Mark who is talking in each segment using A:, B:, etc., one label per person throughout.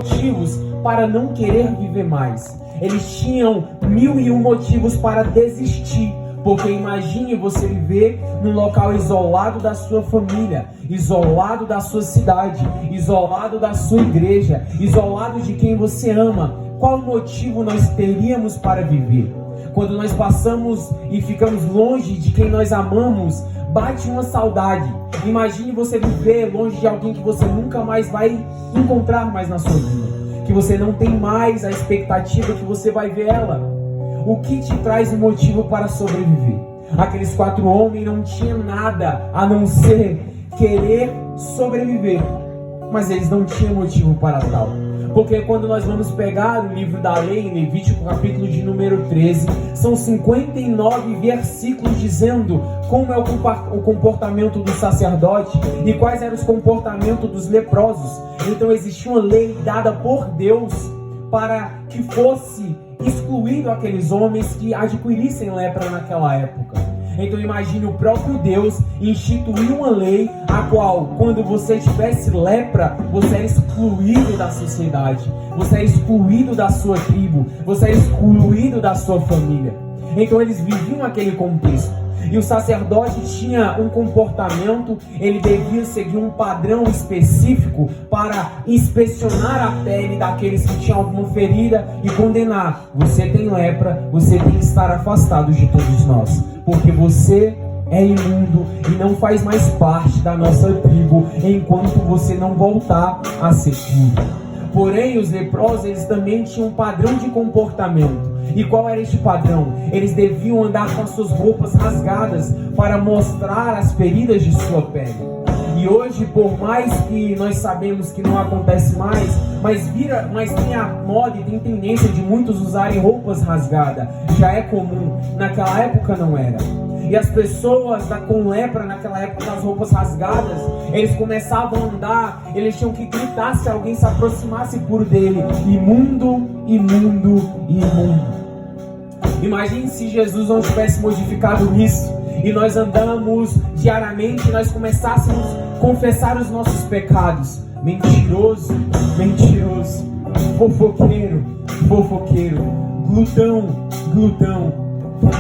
A: motivos para não querer viver mais. Eles tinham 1001 motivos para desistir. Porque imagine você viver num local isolado da sua família, isolado da sua cidade, isolado da sua igreja, isolado de quem você ama. Qual motivo nós teríamos para viver? Quando nós passamos e ficamos longe de quem nós amamos, bate uma saudade. Imagine você viver longe de alguém que você nunca mais vai encontrar mais na sua vida, que você não tem mais a expectativa que você vai ver ela. O que te traz um motivo para sobreviver? Aqueles 4 homens não tinham nada a não ser querer sobreviver, mas eles não tinham motivo para tal. Porque quando nós vamos pegar o livro da lei, em Levítico capítulo de número 13, são 59 versículos dizendo como é o comportamento do sacerdote e quais eram os comportamentos dos leprosos. Então existia uma lei dada por Deus para que fosse excluído aqueles homens que adquirissem lepra naquela época. Então imagine o próprio Deus instituir uma lei a qual, quando você tivesse lepra, você era excluído da sociedade, você era excluído da sua tribo, você era excluído da sua família. Então eles viviam aquele contexto. E o sacerdote tinha um comportamento, ele devia seguir um padrão específico para inspecionar a pele daqueles que tinham alguma ferida e condenar: você tem lepra, você tem que estar afastado de todos nós, porque você é imundo e não faz mais parte da nossa tribo enquanto você não voltar a ser puro. Porém, os leprosos, eles também tinham um padrão de comportamento. E qual era este padrão? Eles deviam andar com as suas roupas rasgadas para mostrar as feridas de sua pele. E hoje, por mais que nós sabemos que não acontece mais, mas tem a moda e tem tendência de muitos usarem roupas rasgadas. Já é comum. Naquela época não era. E as pessoas com lepra, naquela época, com as roupas rasgadas, eles começavam a andar, eles tinham que gritar se alguém se aproximasse por dele: imundo, imundo, imundo. Imagine se Jesus não tivesse modificado isso e nós andamos diariamente, nós começássemos a confessar os nossos pecados: mentiroso, mentiroso, fofoqueiro, fofoqueiro, glutão, glutão,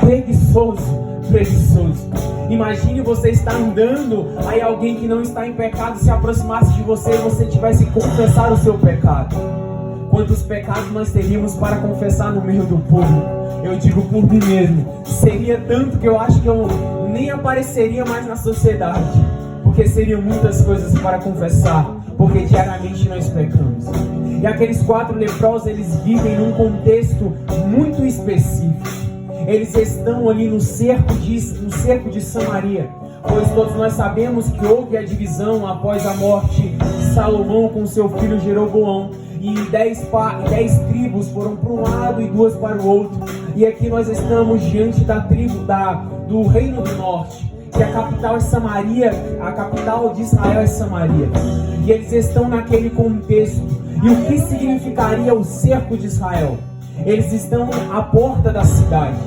A: preguiçoso, preguiçoso. Imagine você estar andando, aí alguém que não está em pecado se aproximasse de você e você tivesse que confessar o seu pecado. Quantos pecados nós teríamos para confessar no meio do povo? Eu digo por mim mesmo, seria tanto que eu acho que eu nem apareceria mais na sociedade, porque seriam muitas coisas para confessar, porque diariamente nós pecamos. E aqueles 4 leprosos, eles vivem num contexto muito específico. Eles estão ali no cerco de Samaria, pois todos nós sabemos que houve a divisão após a morte de Salomão com seu filho Jeroboão, e 10 tribos foram para um lado e 2 para o outro. E aqui nós estamos diante da tribo do Reino do Norte, que a capital é Samaria, a capital de Israel é Samaria. E eles estão naquele contexto. E o que significaria o cerco de Israel? Eles estão à porta da cidade.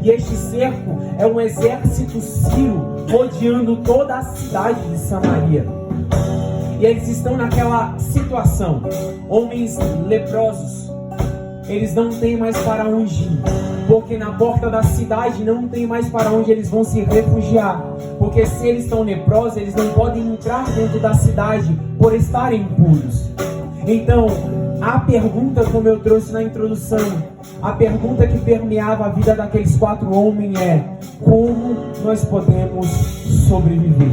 A: E este cerco é um exército sírio rodeando toda a cidade de Samaria. E eles estão naquela situação. Homens leprosos, eles não têm mais para onde ir, porque na porta da cidade não tem mais para onde eles vão se refugiar. Porque se eles estão leprosos, eles não podem entrar dentro da cidade por estarem impuros. Então, a pergunta, como eu trouxe na introdução, a pergunta que permeava a vida daqueles 4 homens é: como nós podemos sobreviver?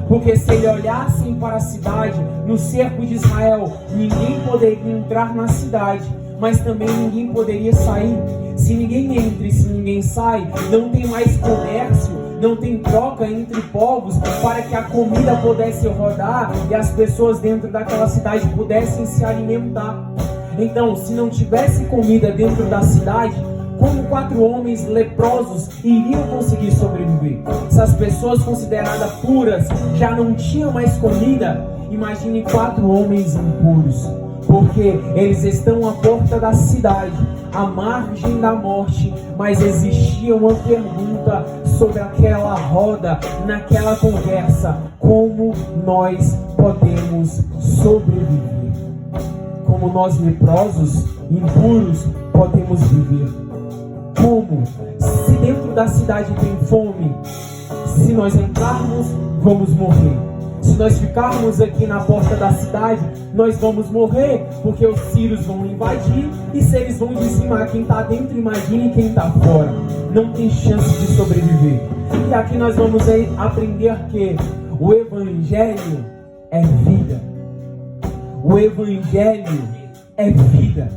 A: Porque se eles olhassem para a cidade, no cerco de Israel, ninguém poderia entrar na cidade, mas também ninguém poderia sair. Se ninguém entra e se ninguém sai, não tem mais comércio, não tem troca entre povos para que a comida pudesse rodar e as pessoas dentro daquela cidade pudessem se alimentar. Então, se não tivesse comida dentro da cidade, como 4 homens leprosos iriam conseguir sobreviver? Se as pessoas consideradas puras já não tinham mais comida, imagine 4 homens impuros. Porque eles estão à porta da cidade, à margem da morte, mas existia uma pergunta sobre aquela roda, naquela conversa: como nós podemos sobreviver? Como como nós leprosos, impuros, podemos viver? Como? Se dentro da cidade tem fome, se nós entrarmos, vamos morrer. Se nós ficarmos aqui na porta da cidade, nós vamos morrer, porque os sírios vão invadir, e se eles vão dizimar quem está dentro, imagine quem está fora. Não tem chance de sobreviver. E aqui nós vamos aprender que o Evangelho é vida. O Evangelho é vida.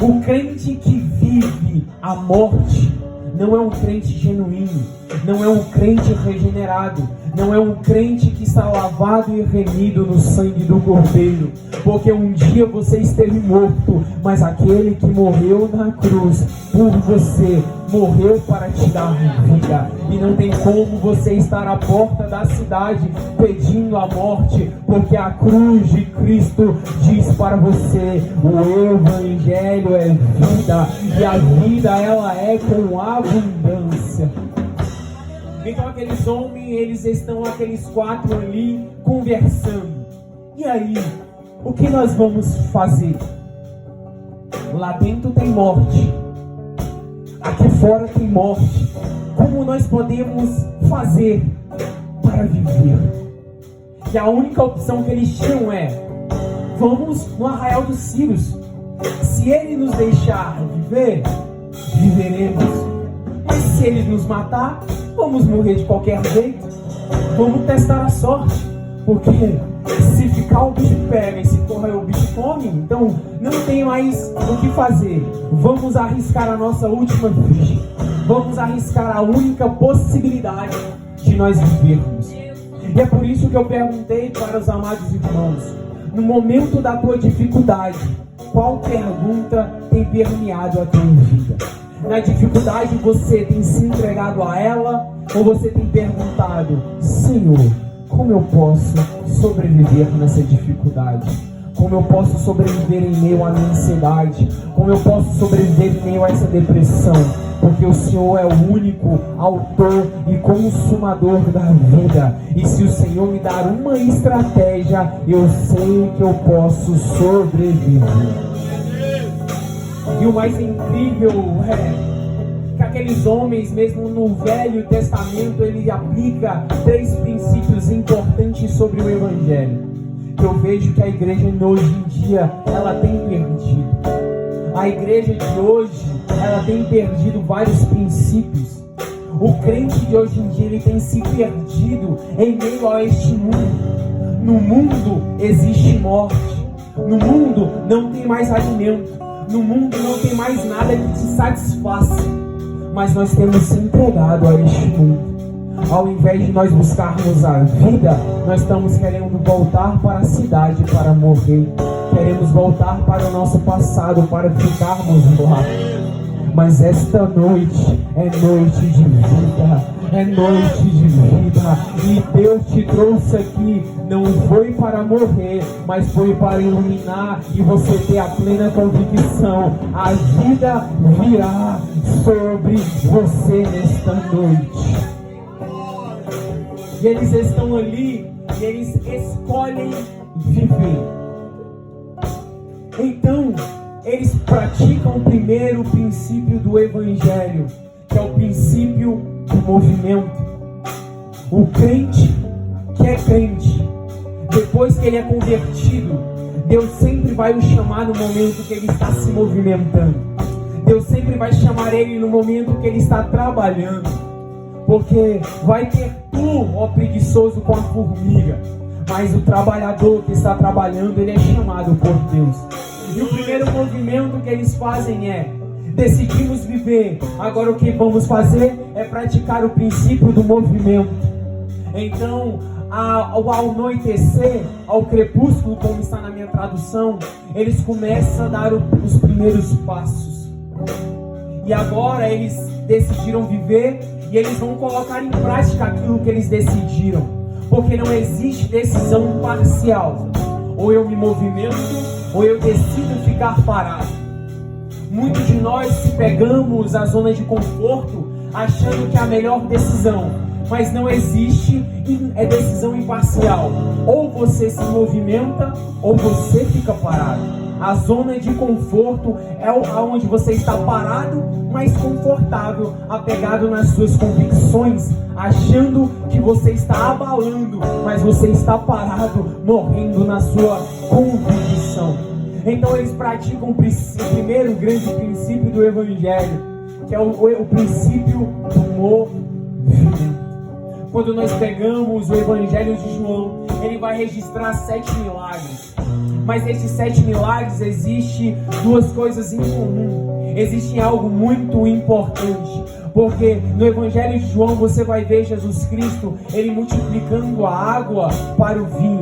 A: O crente que vive a morte não é um crente genuíno, não é um crente regenerado, não é um crente que está lavado e remido no sangue do Cordeiro, porque um dia você esteve morto, mas aquele que morreu na cruz por você, morreu para te dar vida, e não tem como você estar à porta da cidade pedindo a morte, porque a cruz de Cristo diz para você: o Evangelho é vida, e a vida ela é com abundância. Então aqueles homens, aqueles 4 ali conversando. E aí, o que nós vamos fazer? Lá dentro tem morte, aqui fora tem morte. Como nós podemos fazer para viver? E a única opção que eles tinham é: vamos no arraial dos Sírios. Se ele nos deixar viver, viveremos. Mas se ele nos matar, vamos morrer de qualquer jeito. Vamos testar a sorte, porque se ficar o bicho pega e se correr o bicho come. Então não tem mais o que fazer. Vamos arriscar a nossa última ficha. Vamos arriscar a única possibilidade de nós vivermos. E é por isso que eu perguntei para os amados irmãos: no momento da tua dificuldade, qual pergunta tem permeado a tua vida? Na dificuldade você tem se entregado a ela, ou você tem perguntado: Senhor, como eu posso sobreviver nessa dificuldade? Como eu posso sobreviver em meio à minha ansiedade? Como eu posso sobreviver em meio a essa depressão? Porque o Senhor é o único autor e consumador da vida. E se o Senhor me dar uma estratégia, eu sei que eu posso sobreviver. E o mais incrível é que aqueles homens, mesmo no Velho Testamento, ele aplica 3 princípios importantes sobre o Evangelho, que eu vejo que a igreja hoje em dia ela tem perdido. A igreja de hoje ela tem perdido vários princípios. O crente de hoje em dia ele tem se perdido em meio a este mundo. No mundo existe morte. No mundo não tem mais alimento. No mundo não tem mais nada que te satisfaça. Mas nós temos se entregado a este mundo. Ao invés de nós buscarmos a vida, nós estamos querendo voltar para a cidade para morrer. Queremos voltar para o nosso passado para ficarmos lá. Mas esta noite é noite de vida, é noite de vida. E Deus te trouxe aqui, não foi para morrer, mas foi para iluminar e você ter a plena convicção: a vida virá sobre você nesta noite. E eles estão ali e eles escolhem viver. Então, eles praticam o primeiro princípio do Evangelho, que é o princípio do movimento. O crente que é crente, depois que ele é convertido, Deus sempre vai o chamar no momento que ele está se movimentando. Deus sempre vai chamar ele no momento que ele está trabalhando. Porque vai ter tu, ó preguiçoso, com a formiga, mas o trabalhador que está trabalhando, ele é chamado por Deus. E o primeiro movimento que eles fazem é: decidimos viver, agora o que vamos fazer é praticar o princípio do movimento. Então, ao anoitecer, ao crepúsculo, como está na minha tradução, eles começam a dar os primeiros passos. E agora eles decidiram viver e eles vão colocar em prática aquilo que eles decidiram. Porque não existe decisão parcial. Ou eu me movimento, ou eu decido ficar parado. Muitos de nós se pegamos à zona de conforto achando que é a melhor decisão. Mas não existe decisão imparcial. Ou você se movimenta, ou você fica parado. A zona de conforto é onde você está parado, mas confortável, apegado nas suas convicções, achando que você está abalando, mas você está parado, morrendo na sua convicção. Então eles praticam o primeiro grande princípio do Evangelho, que é o princípio do movimento. Quando nós pegamos o Evangelho de João, ele vai registrar 7 milagres. Mas nesses 7 milagres existe duas coisas em comum. Existe algo muito importante. Porque no Evangelho de João você vai ver Jesus Cristo, ele multiplicando a água para o vinho.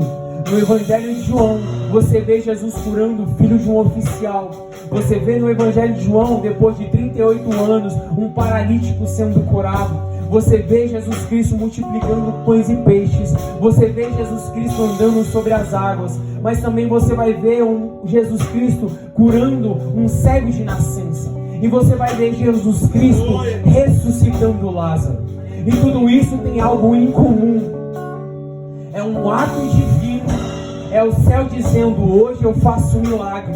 A: No Evangelho de João, você vê Jesus curando o filho de um oficial. Você vê no Evangelho de João, depois de 38 anos, um paralítico sendo curado. Você vê Jesus Cristo multiplicando pães e peixes. Você vê Jesus Cristo andando sobre as águas. Mas também você vai ver Jesus Cristo curando um cego de nascença. E você vai ver Jesus Cristo ressuscitando Lázaro. E tudo isso tem algo em comum. É um ato divino. É o céu dizendo: hoje eu faço um milagre.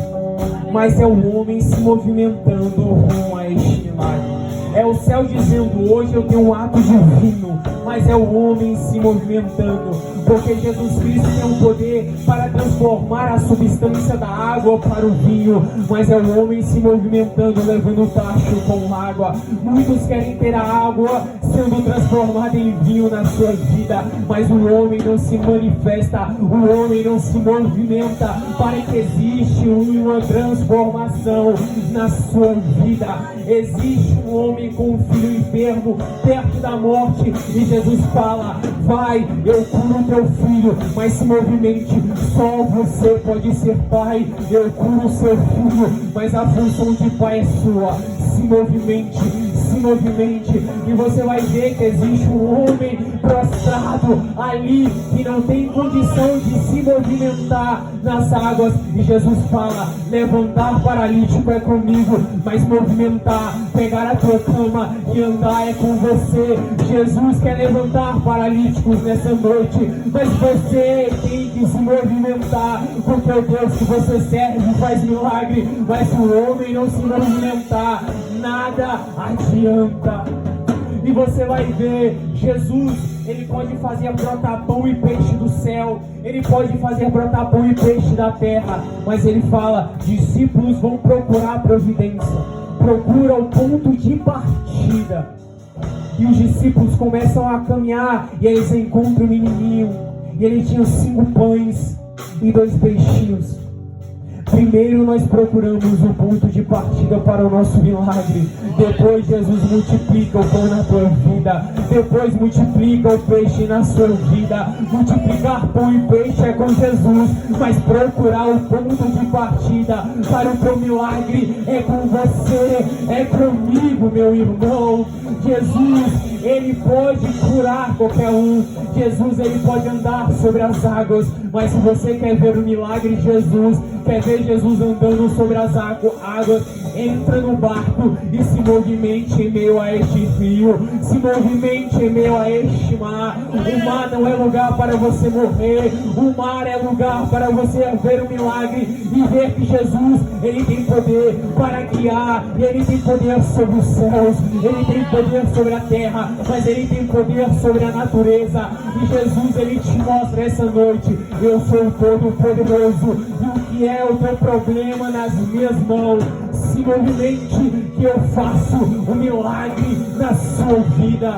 A: Mas é o homem se movimentando rumo a este milagre. É o céu dizendo: hoje eu tenho um ato divino, mas é o homem se movimentando. Porque Jesus Cristo tem um poder para transformar a substância da água para o vinho, mas é o homem se movimentando, levando o tacho com água. Muitos querem ter a água sendo transformada em vinho na sua vida, mas o homem não se manifesta, o homem não se movimenta para que existe uma transformação na sua vida. Existe um homem com um filho enfermo perto da morte e Jesus fala: vai, eu curo o teu filho, mas se movimente. Só você pode ser pai. Eu curo o seu filho, mas a função de pai é sua. Se movimente, se movimente. E você vai ver que existe um homem prostrado ali que não tem condição de se movimentar nas águas, e Jesus fala: levantar paralítico é comigo, mas movimentar, pegar a tua cama e andar é com você. Jesus quer levantar paralíticos nessa noite, mas você tem que se movimentar, porque o Deus que você serve faz milagre. Mas se o homem não se movimentar, nada adianta. E você vai ver, Jesus, ele pode fazer brotar pão e peixe do céu, ele pode fazer brotar pão e peixe da terra, mas ele fala: discípulos vão procurar a providência, procura o ponto de partida. E os discípulos começam a caminhar e eles encontram o menininho, e ele tinha 5 pães e 2 peixinhos. Primeiro nós procuramos o ponto de partida para o nosso milagre. Depois Jesus multiplica o pão na tua vida. Depois multiplica o peixe na sua vida. Multiplicar pão e peixe é com Jesus, mas procurar o ponto de partida para o teu milagre é com você, é comigo, meu irmão. Jesus, ele pode curar qualquer um. Jesus, ele pode andar sobre as águas. Mas se você quer ver o milagre de Jesus, quer ver Jesus andando sobre as águas, entra no barco e se movimente em meio a este rio, se movimente em meio a este mar. O mar não é lugar para você morrer, o mar é lugar para você ver o milagre e ver que Jesus, ele tem poder para guiar, e ele tem poder sobre os céus, ele tem poder sobre a terra, mas ele tem poder sobre a natureza. E Jesus, ele te mostra essa noite: eu sou o Todo-Poderoso, e o que é o teu problema nas minhas mãos? Se movimente, que eu faço um milagre na sua vida.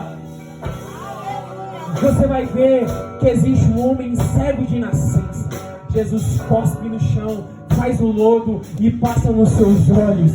A: Você vai ver que existe um homem cego de nascença. Jesus cospe no chão, faz o lodo e passa nos seus olhos.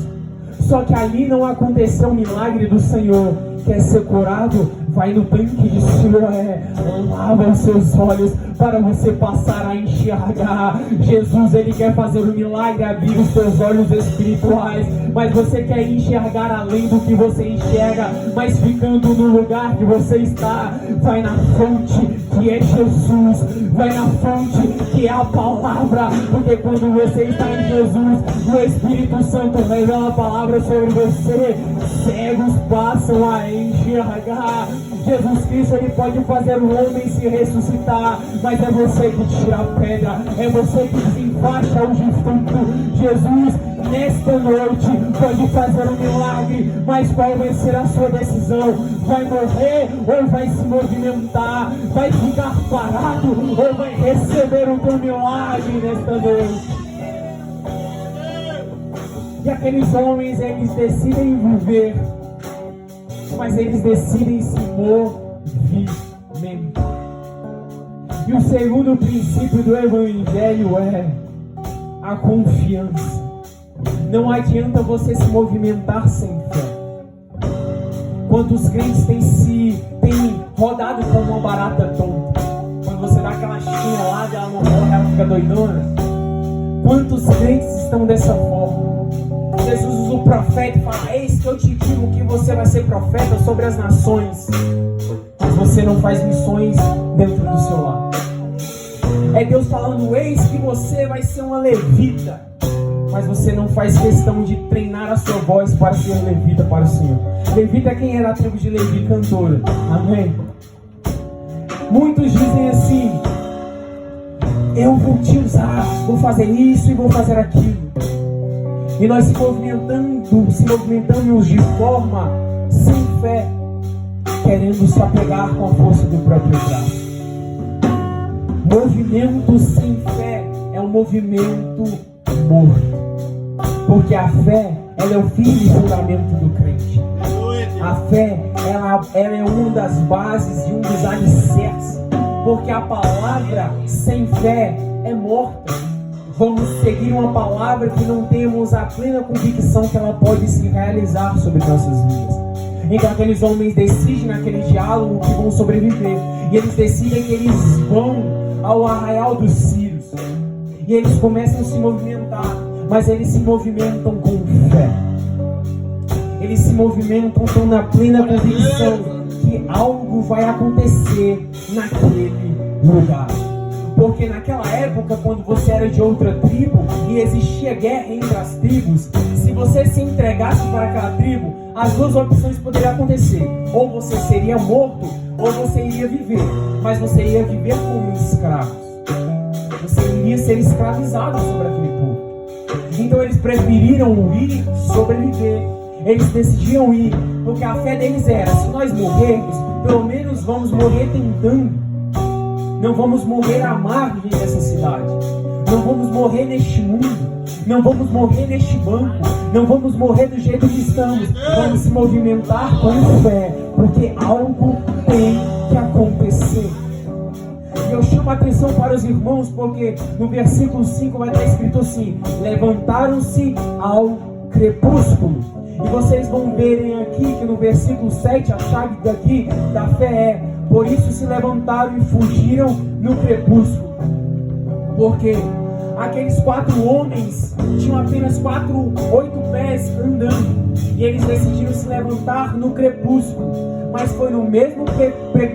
A: Só que ali não aconteceu o milagre do Senhor. Quer ser curado? Vai no tanque de Siloé, lava os seus olhos para você passar a enxergar. Jesus, ele quer fazer um milagre, abrir os seus olhos espirituais, mas você quer enxergar além do que você enxerga, mas ficando no lugar que você está. Vai na fonte que é Jesus, vai na fonte que é a palavra, porque quando você está em Jesus, o Espírito Santo revela a palavra sobre você. Cegos passam a enxergar. Jesus Cristo, Ele pode fazer o homem se ressuscitar, mas é você que tira a pedra, é você que desenfaixa o defunto. Jesus, nesta noite, pode fazer um milagre, mas qual vai ser a sua decisão? Vai morrer ou vai se movimentar? Vai ficar parado ou vai receber o teu milagre nesta noite? E aqueles homens, eles decidem viver, mas eles decidem se movimentar. E o segundo princípio do Evangelho é a confiança. Não adianta você se movimentar sem fé. Quantos crentes têm rodado como uma barata tonta? Quando você dá aquela chinelada, ela não morre, ela fica doidona. Quantos crentes estão dessa forma? Jesus usa o profeta e fala: eis que eu te digo que você vai ser profeta sobre as nações, mas você não faz missões dentro do seu lar. É Deus falando: eis que você vai ser uma levita, mas você não faz questão de treinar a sua voz para ser levita para o Senhor. Levita é quem era a tribo de Levi, cantora. Amém? Muitos dizem assim: eu vou te usar, vou fazer isso e vou fazer aquilo. E nós se movimentamos de forma sem fé, querendo se apegar com a força do próprio braço. Movimento sem fé é um movimento morto, porque a fé, ela é o firme fundamento do crente. A fé, ela é uma das bases e um dos alicerces, porque a palavra sem fé é morta. Vamos seguir uma palavra que não temos a plena convicção que ela pode se realizar sobre nossas vidas. Então aqueles homens decidem naquele diálogo que vão sobreviver, e eles decidem que eles vão ao arraial dos círios, e eles começam a se movimentar, mas eles se movimentam com fé. Eles se movimentam com na plena convicção que algo vai acontecer naquele lugar. Porque naquela época, quando você era de outra tribo e existia guerra entre as tribos, se você se entregasse para aquela tribo, as duas opções poderiam acontecer: ou você seria morto, ou você iria viver. Mas você ia viver como escravos. Você iria ser escravizado sobre aquele povo. Então eles preferiram ir sobreviver. Eles decidiam ir, porque a fé deles era: se nós morrermos, pelo menos vamos morrer tentando. Não vamos morrer à margem dessa cidade. Não vamos morrer neste mundo. Não vamos morrer neste banco. Não vamos morrer do jeito que estamos. Vamos se movimentar com fé, porque algo tem que acontecer. E eu chamo a atenção para os irmãos, porque no versículo 5 vai estar escrito assim: levantaram-se ao crepúsculo. E vocês vão verem aqui que no versículo 7 a chave daqui da fé é: por isso se levantaram e fugiram no crepúsculo. Porque aqueles 4 homens tinham apenas 8 pés andando, e eles decidiram se levantar no crepúsculo. Mas foi no mesmo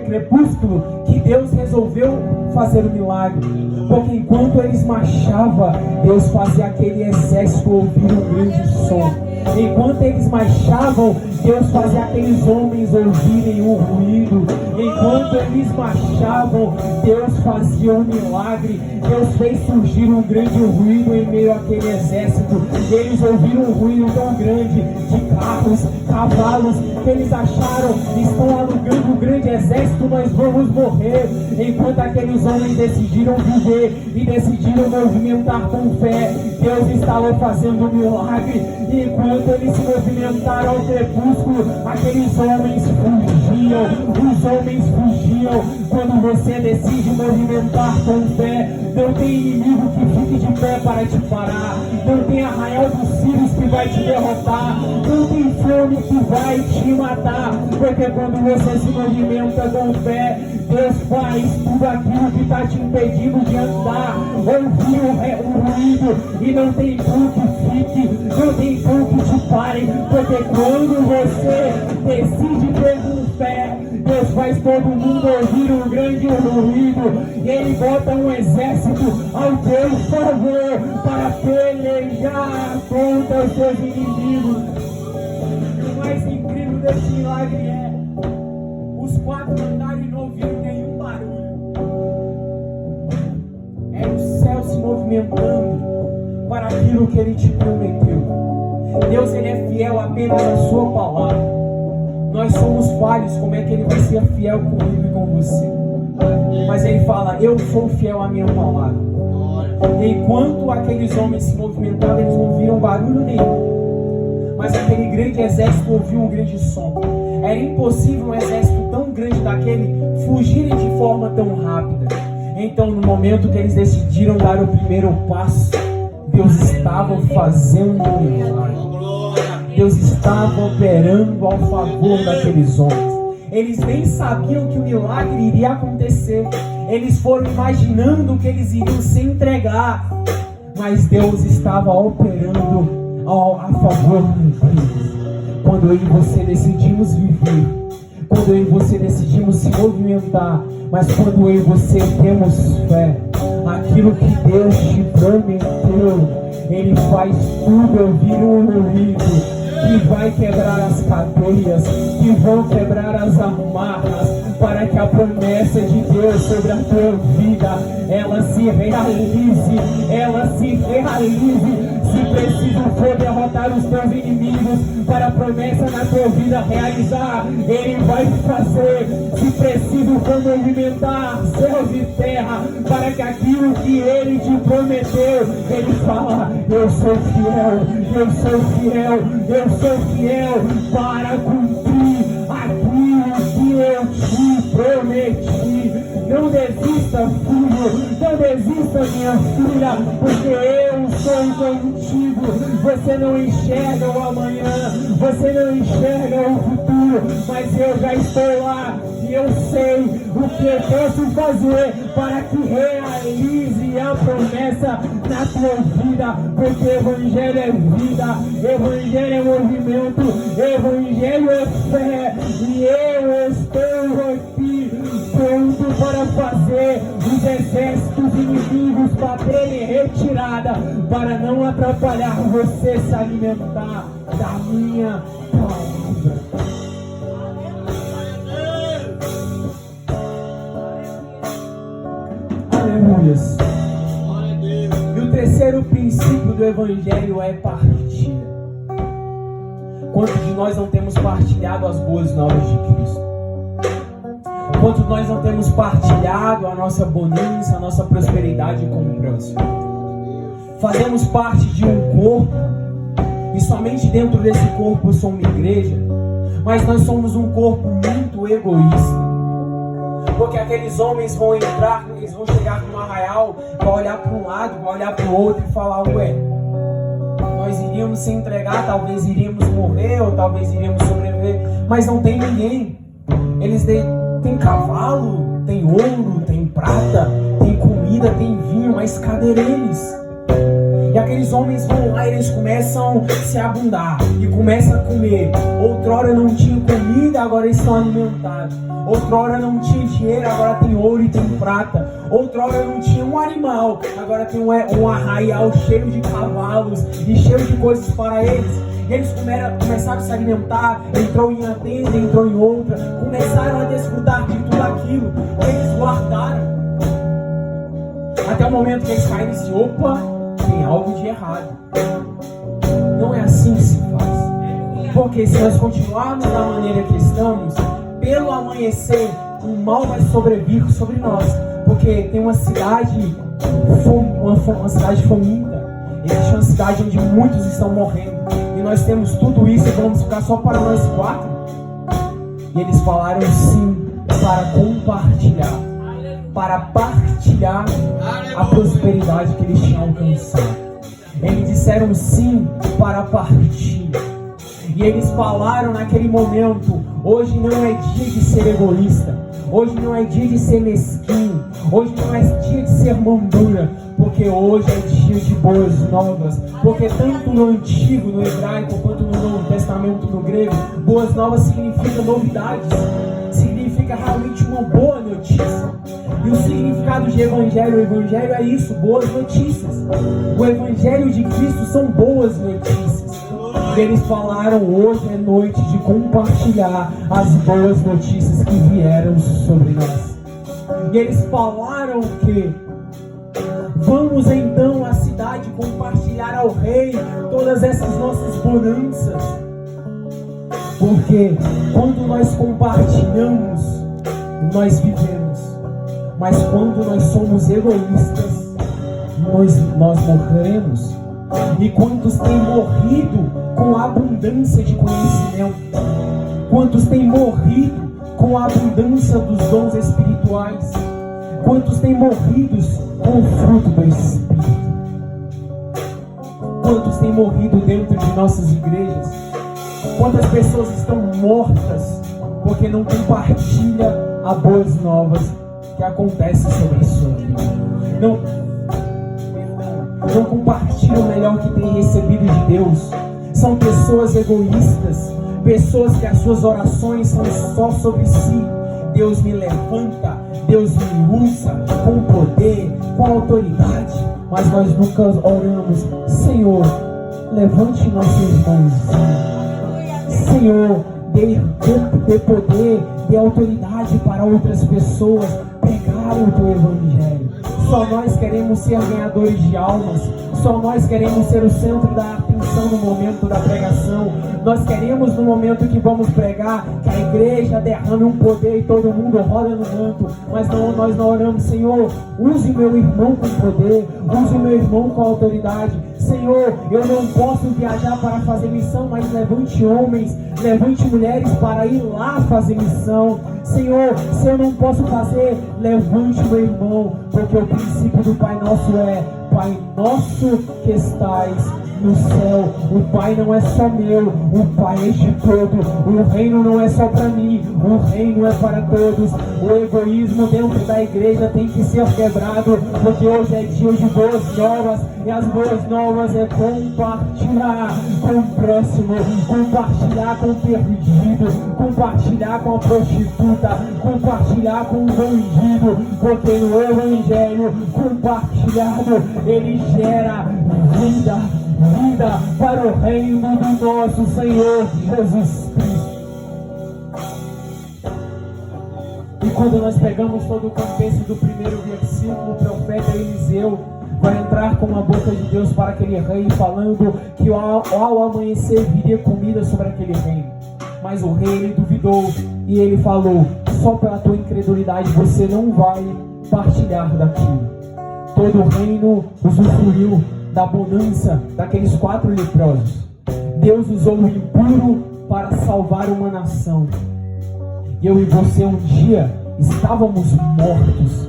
A: crepúsculo que Deus resolveu fazer o milagre. Porque enquanto eles marchavam, Deus fazia aquele exército ouvir um grande som. Enquanto eles marchavam, Deus fazia aqueles homens ouvirem o ruído. Enquanto eles marchavam, Deus fazia um milagre. Deus fez surgir um grande ruído em meio àquele exército. Eles ouviram um ruído tão grande de carros, cavalos, que eles acharam: estão alugando um grande exército, nós vamos morrer. Enquanto aqueles homens decidiram viver e decidiram movimentar com fé, Deus estava fazendo um milagre. E enquanto eles se movimentaram ao crepúsculo, aqueles homens fugiam. Os homens fugiam. Quando você decide movimentar com fé, não tem inimigo que fique de pé para te parar. Não tem arraial dos círios que vai te derrotar. Não tem fome que vai te matar. Porque quando você se movimenta com fé, Deus faz tudo aquilo que está te impedindo de andar. Ouvir o ruído, e não tem como que fique, não tem como que te pare. Porque quando você decide ter com fé, Deus faz todo mundo ouvir um grande ruído, e Ele bota um exército ao teu favor para pelejar contra os seus inimigos. O mais incrível desse milagre é: o Os 4 andaram e não ouviram nenhum barulho. Era o céu se movimentando para aquilo que Ele te prometeu. Deus, Ele é fiel apenas à sua palavra. Nós somos falhos, como é que Ele vai ser fiel comigo e com você? Mas Ele fala, eu sou fiel à minha palavra. E enquanto aqueles homens se movimentavam, eles não ouviram barulho nenhum. Mas aquele grande exército ouviu um grande som. Era impossível um exército tão grande daquele fugirem de forma tão rápida. Então, no momento que eles decidiram dar o primeiro passo, Deus estava fazendo um milagre. Deus estava operando ao favor daqueles homens. Eles nem sabiam que o milagre iria acontecer. Eles foram imaginando que eles iriam se entregar. Mas Deus estava operando a favor deles. Quando eu e você decidimos viver, quando eu e você decidimos se movimentar, mas quando eu e você temos fé, aquilo que Deus te prometeu, Ele faz tudo ouvir um ruído que vai quebrar as cadeias, que vão quebrar as amarras, para que a promessa de Deus sobre a tua vida, ela se realize, Se preciso for derrotar os teus inimigos, para a promessa na tua vida realizar, Ele vai fazer. Se preciso for movimentar céus e terra, para que aquilo que Ele te prometeu, Ele fala, eu sou fiel para cumprir aquilo que eu te prometi. Não desista, filho, não desista, minha filha, porque eu sou contigo. Você não enxerga o amanhã, você não enxerga o futuro, mas eu já estou lá e eu sei o que eu posso fazer para que realize a promessa na tua vida, porque Evangelho é vida, Evangelho é movimento, Evangelho é fé, e eu estou aqui pronto para fazer os exércitos inimigos baterem retirada, para não atrapalhar você se alimentar da minha palavra. Aleluias. E o terceiro princípio do Evangelho é partilha. Quantos de nós não temos partilhado as boas novas de Cristo? Quantos de nós não temos partilhado a nossa bonança, a nossa prosperidade com o próximo? Fazemos parte de um corpo, e somente dentro desse corpo somos igreja, mas nós somos um corpo muito egoísta. Porque aqueles homens vão entrar, eles vão chegar num arraial, vai olhar para um lado, vai olhar para o outro e falar, ué, nós iríamos se entregar, talvez iríamos morrer, ou talvez iríamos sobreviver, mas não tem ninguém. Eles têm cavalo, tem ouro, tem prata, tem comida, tem vinho, mas cadê eles? E aqueles homens vão lá e eles começam a se abundar e começam a comer. Outrora não tinha comida, agora eles estão alimentados. Outrora não tinha dinheiro, agora tem ouro e tem prata. Outrora não tinha um animal, agora tem um arraial cheio de cavalos e cheio de coisas para eles. E eles começaram a se alimentar, entrou em uma tenda, entrou em outra, começaram a desfrutar de tudo aquilo que eles guardaram. Até o momento que eles caíram e disse, opa, tem algo de errado. Não é assim que se faz. Porque se nós continuarmos da maneira que estamos, pelo amanhecer, o mal vai sobrevir sobre nós. Porque tem uma cidade faminta. Existe uma cidade onde muitos estão morrendo. E nós temos tudo isso e vamos ficar só para nós 4. E eles falaram sim para compartilhar, para partilhar a prosperidade que eles tinham alcançado. Eles disseram sim para partilha. E eles falaram naquele momento, hoje não é dia de ser egoísta, hoje não é dia de ser mesquinho, hoje não é dia de ser mandura, porque hoje é dia de boas novas. Porque tanto no Antigo, no Hebraico, quanto no Novo Testamento, no grego, boas novas significa novidades, significa realmente uma boa notícia. E o significado de Evangelho, o Evangelho é isso, boas notícias. O Evangelho de Cristo são boas notícias. E eles falaram: hoje é noite de compartilhar as boas notícias que vieram sobre nós. E eles falaram que vamos então à cidade compartilhar ao rei todas essas nossas bonanças. Porque quando nós compartilhamos, nós vivemos. Mas quando nós somos egoístas, nós morremos. E quantos têm morrido com a abundância de conhecimento? Quantos têm morrido com a abundância dos dons espirituais? Quantos têm morrido com o fruto do Espírito? Quantos têm morrido dentro de nossas igrejas? Quantas pessoas estão mortas porque não compartilham as boas novas que acontecem sobre a sua vida? Não compartilham o melhor que tem recebido de Deus. São pessoas egoístas, pessoas que as suas orações são só sobre si. Deus me levanta, Deus me usa com poder, com autoridade, mas nós nunca oramos: Senhor, levante nossos irmãozinhos. Senhor, dê poder, dê autoridade para outras pessoas pregarem o teu evangelho. Só nós queremos ser ganhadores de almas. Só nós queremos ser o centro da atenção no momento da pregação. Nós queremos, no momento que vamos pregar, que a igreja derrame um poder e todo mundo roda no manto. Mas não, nós não oramos: Senhor, use meu irmão com poder, use meu irmão com autoridade. Senhor, eu não posso viajar para fazer missão, mas levante homens, levante mulheres para ir lá fazer missão. Senhor, se eu não posso fazer, levante meu irmão, porque o princípio do Pai Nosso é: Pai nosso que estais no céu. O Pai não é só meu, o Pai é de todos. O reino não é só para mim, o reino é para todos. O egoísmo dentro da igreja tem que ser quebrado, porque hoje é dia de boas novas, e as boas novas é compartilhar com o próximo, compartilhar com o perdido, compartilhar com a prostituta, compartilhar com o bandido, porque no evangelho compartilhado ele gera vida para o reino do nosso Senhor Jesus Cristo. E quando nós pegamos todo o contexto do primeiro versículo, o profeta Eliseu vai entrar com a boca de Deus para aquele rei, falando que ao amanhecer viria comida sobre aquele reino. Mas o rei, ele duvidou e ele falou: só pela tua incredulidade você não vai partilhar daquilo. Todo o reino usufruiu da abundância daqueles 4 leprosos. Deus usou o impuro para salvar uma nação. Eu e você um dia estávamos mortos,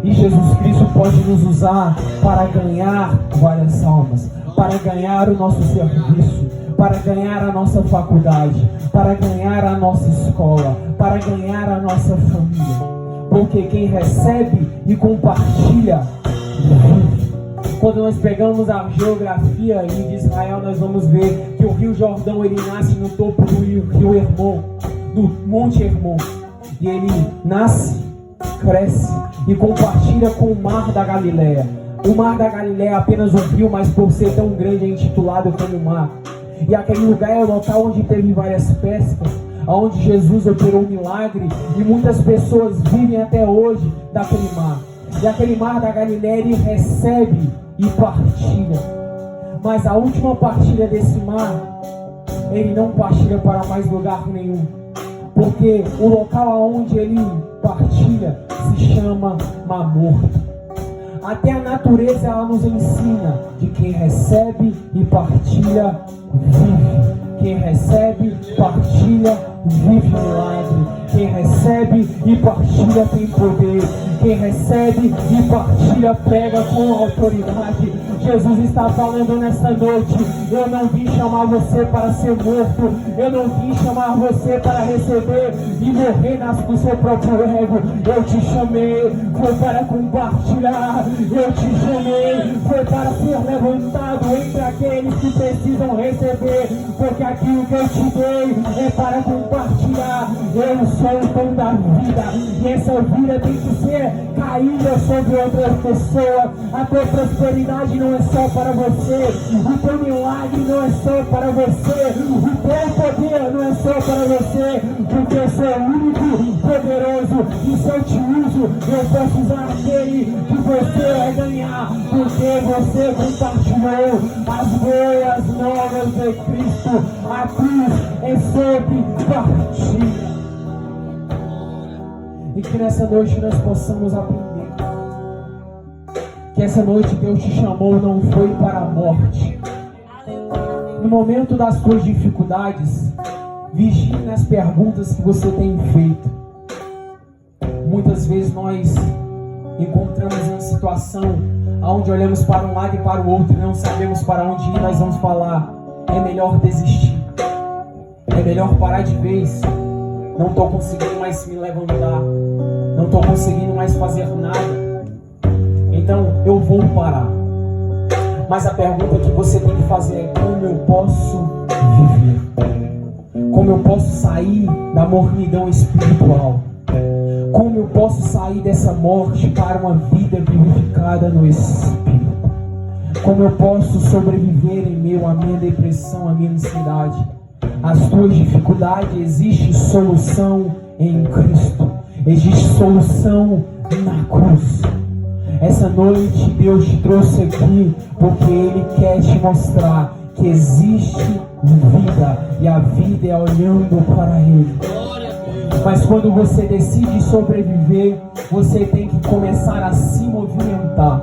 A: e Jesus Cristo pode nos usar para ganhar várias almas, para ganhar o nosso serviço, para ganhar a nossa faculdade, para ganhar a nossa escola, para ganhar a nossa família. Porque quem recebe e compartilha vive. Quando nós pegamos a geografia de Israel, nós vamos ver que o Rio Jordão, ele nasce no topo do Rio Hermon, do Monte Hermon. E ele nasce, cresce e compartilha com o Mar da Galileia. O Mar da Galileia é apenas um rio, mas por ser tão grande é intitulado como mar. E aquele lugar é o local onde teve várias pescas, onde Jesus operou um milagre, e muitas pessoas vivem até hoje daquele mar. E aquele Mar da Galileia, ele recebe e partilha. Mas a última partilha desse mar, ele não partilha para mais lugar nenhum, porque o local onde ele partilha se chama Mar Morto. Até a natureza, ela nos ensina de quem recebe e partilha vive. Quem recebe, partilha, vive milagre. Quem recebe e partilha tem poder. Quem recebe e partilha prega com autoridade. Jesus está falando nesta noite: eu não vim chamar você para ser morto, eu não vim chamar você para receber e morrer no seu próprio ego. Eu te chamei, foi para compartilhar. Eu te chamei, foi para ser levantado entre aqueles que precisam receber, porque aquilo que eu te dei é para compartilhar. Eu sou o pão da vida. E essa vida tem que ser caída sobre outra pessoa. A tua prosperidade não é só para você. O teu milagre não é só para você. O teu poder não é só para você. Porque eu sou o único poderoso. E se eu te uso, eu posso usar aquele que você vai ganhar. Porque você compartilhou as boas novas de Cristo. A cruz é sobre partilha. E que nessa noite nós possamos aprender que essa noite Deus te chamou não foi para a morte. No momento das suas dificuldades, vigie nas perguntas que você tem feito. Muitas vezes nós encontramos uma situação onde olhamos para um lado e para o outro e não sabemos para onde ir. Nós vamos falar: é melhor desistir, é melhor parar de vez. Não estou conseguindo mais me levantar, não estou conseguindo mais fazer nada, então eu vou parar. Mas a pergunta que você tem que fazer é: como eu posso viver? Como eu posso sair da mornidão espiritual? Como eu posso sair dessa morte para uma vida vivificada no Espírito? Como eu posso sobreviver em meio à minha depressão, à minha ansiedade? As tuas dificuldades, existe solução em Cristo. Existe solução na cruz. Essa noite Deus te trouxe aqui porque Ele quer te mostrar que existe vida, e a vida é olhando para Ele. Mas quando você decide sobreviver, você tem que começar a se movimentar.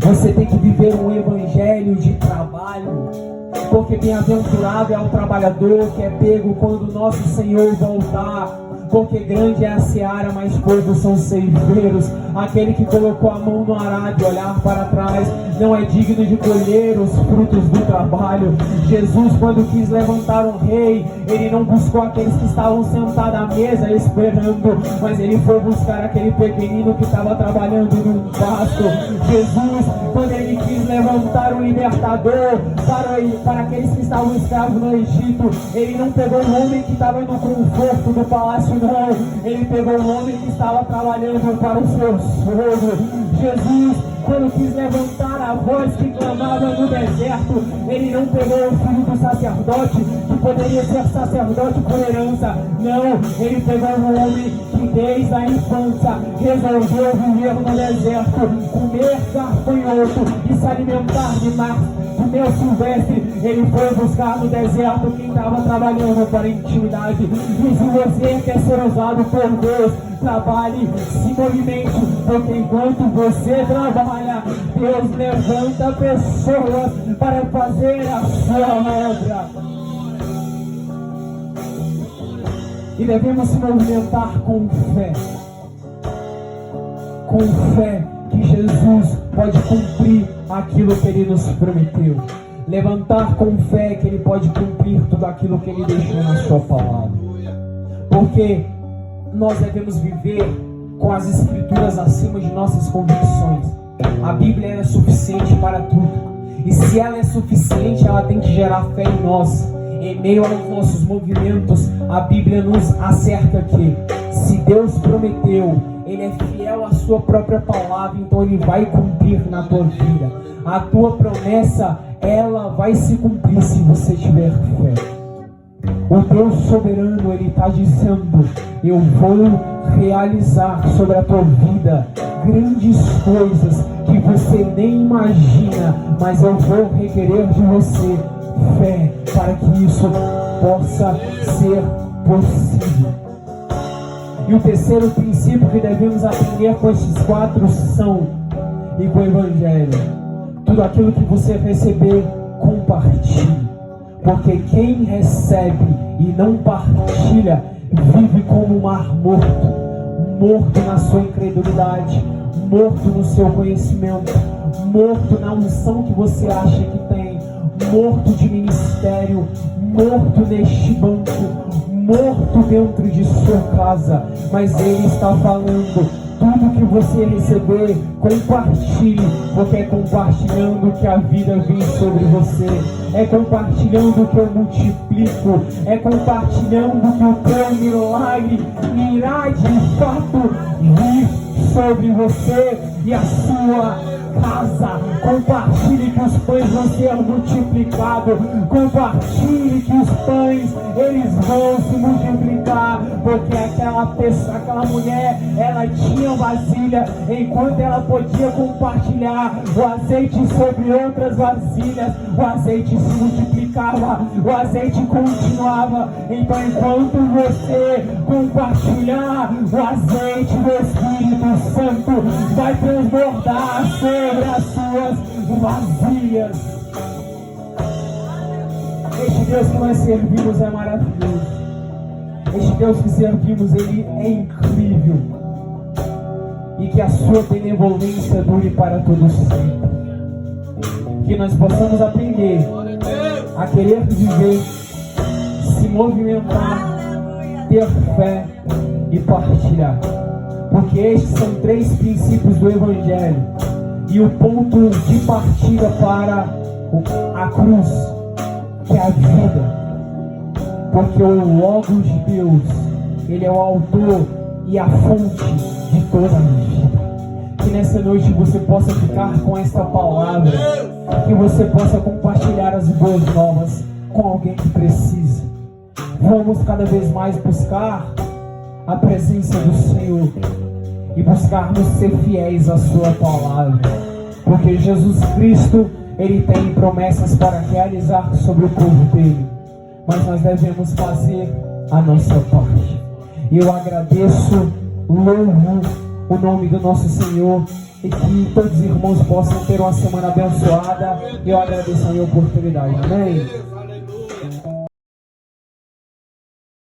A: Você tem que viver um evangelho de trabalho. Porque bem-aventurado é o trabalhador que é pego quando nosso Senhor voltar. Porque grande é a seara, mas poucos são ceifeiros. Aquele que colocou a mão no arado e olhar para trás não é digno de colher os frutos do trabalho. Jesus, quando quis levantar um rei, Ele não buscou aqueles que estavam sentados à mesa esperando, mas Ele foi buscar aquele pequenino que estava trabalhando num pasto. Jesus, quando Ele quis levantar um libertador para aqueles que estavam escravos no Egito, Ele não pegou um homem que estava no conforto do palácio, não. Ele pegou um homem que estava trabalhando para o seu sogro. Jesus, quando quis levantar a voz que clamava no deserto, Ele não pegou o filho do sacerdote, que poderia ser sacerdote por herança. Não, Ele pegou um homem que desde a infância resolveu viver no deserto, comer gafanhoto e se alimentar de mel silvestre. Ele foi buscar no deserto quem estava trabalhando para a intimidade. E se você quer ser usado por Deus, trabalhe, se movimente, porque enquanto você trabalha, Deus levanta pessoas para fazer a sua obra. E devemos se movimentar com fé. Com fé que Jesus pode cumprir aquilo que Ele nos prometeu. Levantar com fé que Ele pode cumprir tudo aquilo que Ele deixou na sua palavra. Porque nós devemos viver com as Escrituras acima de nossas convicções. A Bíblia é suficiente para tudo. E se ela é suficiente, ela tem que gerar fé em nós. Em meio aos nossos movimentos, a Bíblia nos acerta que se Deus prometeu, Ele é fiel à sua própria palavra, então Ele vai cumprir na tua vida. A tua promessa, ela vai se cumprir se você tiver fé. O Deus soberano, Ele está dizendo: eu vou realizar sobre a tua vida grandes coisas que você nem imagina, mas eu vou requerer de você fé para que isso possa ser possível. E o terceiro princípio que devemos aprender com esses 4 são, e com o Evangelho: tudo aquilo que você receber, compartilhe. Porque quem recebe e não partilha, vive como um mar morto. Morto na sua incredulidade, morto no seu conhecimento, morto na unção que você acha que tem, morto de ministério, morto neste banco, morto dentro de sua casa. Mas Ele está falando: Tudo que você receber, compartilhe, porque é compartilhando que a vida vem sobre você. É compartilhando que eu multiplico. É compartilhando que o teu milagre irá de fato vir sobre você e a sua casa. Compartilhe que os pães vão ser multiplicados. Compartilhe que os pães eles vão se multiplicar, porque aquela mulher, ela tinha vasilha, enquanto ela podia compartilhar o azeite sobre outras vasilhas, o azeite se multiplicava, o azeite continuava. Então, enquanto você compartilhar, o azeite do Espírito Santo vai transbordar sobre as suas vasilhas. Este Deus que nós servimos é maravilhoso. Este Deus que servimos, Ele é incrível. E que a sua benevolência dure para todos sempre. Que nós possamos aprender a querer viver, se movimentar, ter fé e partilhar. Porque estes são 3 princípios do Evangelho. E o ponto de partida para a cruz, que é a vida. Porque o Logos de Deus, Ele é o autor e a fonte de toda a vida. Que nessa noite você possa ficar com esta palavra, que você possa compartilhar as boas novas com alguém que precisa. Vamos cada vez mais buscar a presença do Senhor e buscarmos ser fiéis à sua palavra, porque Jesus Cristo, Ele tem promessas para realizar sobre o povo dele, mas nós devemos fazer a nossa parte. Eu agradeço, louvo o nome do nosso Senhor, e que todos os irmãos possam ter uma semana abençoada. Eu agradeço a minha oportunidade. Amém.